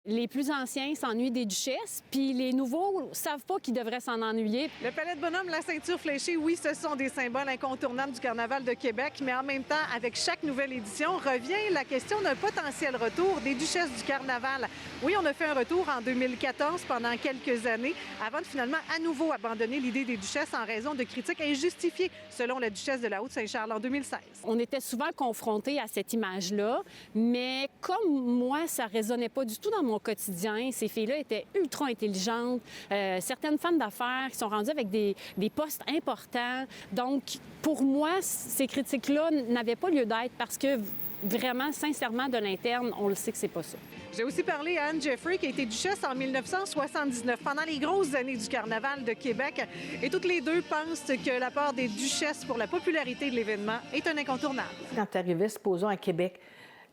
Les plus anciens s'ennuient des duchesses, puis les nouveaux savent pas qu'ils devraient s'en ennuyer. Le palais de bonhomme, la ceinture fléchée, oui, ce sont des symboles incontournables du Carnaval de Québec, mais en même temps, avec chaque nouvelle édition, revient la question d'un potentiel retour des duchesses du Carnaval. Oui, on a fait un retour en 2014 pendant quelques années, avant de finalement à nouveau abandonner l'idée des duchesses en raison de critiques injustifiées, selon la duchesse de la Haute-Saint-Charles en 2016. On était souvent confrontés à cette image-là, mais comme moi, ça résonnait pas du tout dans mon quotidien. Ces filles-là étaient ultra intelligentes. Certaines femmes d'affaires qui sont rendues avec des postes importants. Donc, pour moi, ces critiques-là n'avaient pas lieu d'être parce que vraiment, sincèrement, de l'interne, on le sait que c'est pas ça. J'ai aussi parlé à Anne Jeffrey, qui a été duchesse en 1979, pendant les grosses années du Carnaval de Québec. Et toutes les deux pensent que l'apport des duchesses pour la popularité de l'événement est un incontournable. Quand tu arrivais, supposons, à Québec,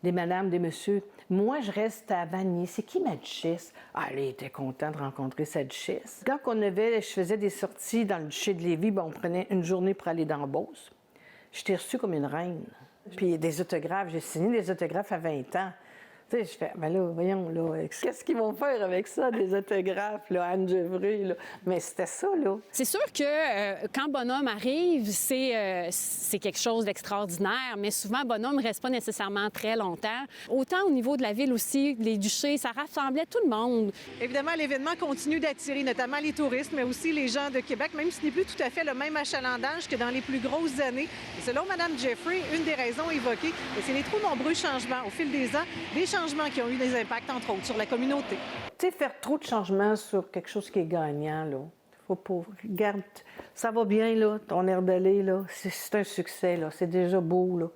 des madames, des messieurs, moi, je reste à Vanier. C'est qui ma duchesse? Ah, elle était contente de rencontrer sa duchesse. Quand je faisais des sorties dans le duché de Lévis, on prenait une journée pour aller dans Beauce. J'étais reçue comme une reine. Puis des autographes, j'ai signé des autographes à 20 ans. Tu sais, je fais, ben là, voyons, là, qu'est-ce qu'ils vont faire avec ça, des autographes, là, Anne Jeffrey, là? Mais c'était ça, là. C'est sûr que quand Bonhomme arrive, c'est quelque chose d'extraordinaire, mais souvent, Bonhomme ne reste pas nécessairement très longtemps. Autant au niveau de la ville aussi, les duchés, ça rassemblait tout le monde. Évidemment, l'événement continue d'attirer notamment les touristes, mais aussi les gens de Québec, même si ce n'est plus tout à fait le même achalandage que dans les plus grosses années. Et selon Mme Jeffrey, une des raisons évoquées, c'est les trop nombreux changements au fil des ans, des changements qui ont eu des impacts, entre autres, sur la communauté. Tu sais, faire trop de changements sur quelque chose qui est gagnant, là. Faut pas... Regarde, ça va bien, là, ton air d'aller, là. C'est un succès, là. C'est déjà beau, là.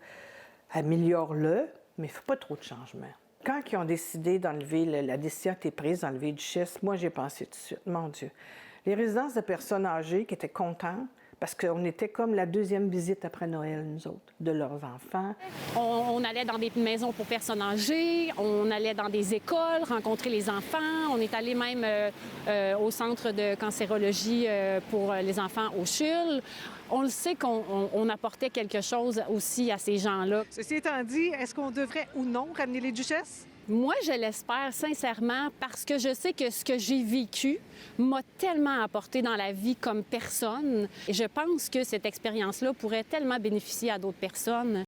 Améliore-le, mais faut pas trop de changements. Quand ils ont décidé d'enlever, la décision a été prise d'enlever duchesse, moi, j'ai pensé tout de suite, mon Dieu. Les résidences de personnes âgées qui étaient contentes, parce qu'on était comme la deuxième visite après Noël, nous autres, de leurs enfants. On allait dans des maisons pour personnes âgées, on allait dans des écoles rencontrer les enfants, on est allé même au centre de cancérologie pour les enfants au CHUL. On le sait qu'on apportait quelque chose aussi à ces gens-là. Ceci étant dit, est-ce qu'on devrait ou non ramener les duchesses? Moi, je l'espère sincèrement parce que je sais que ce que j'ai vécu m'a tellement apporté dans la vie comme personne. Et je pense que cette expérience-là pourrait tellement bénéficier à d'autres personnes.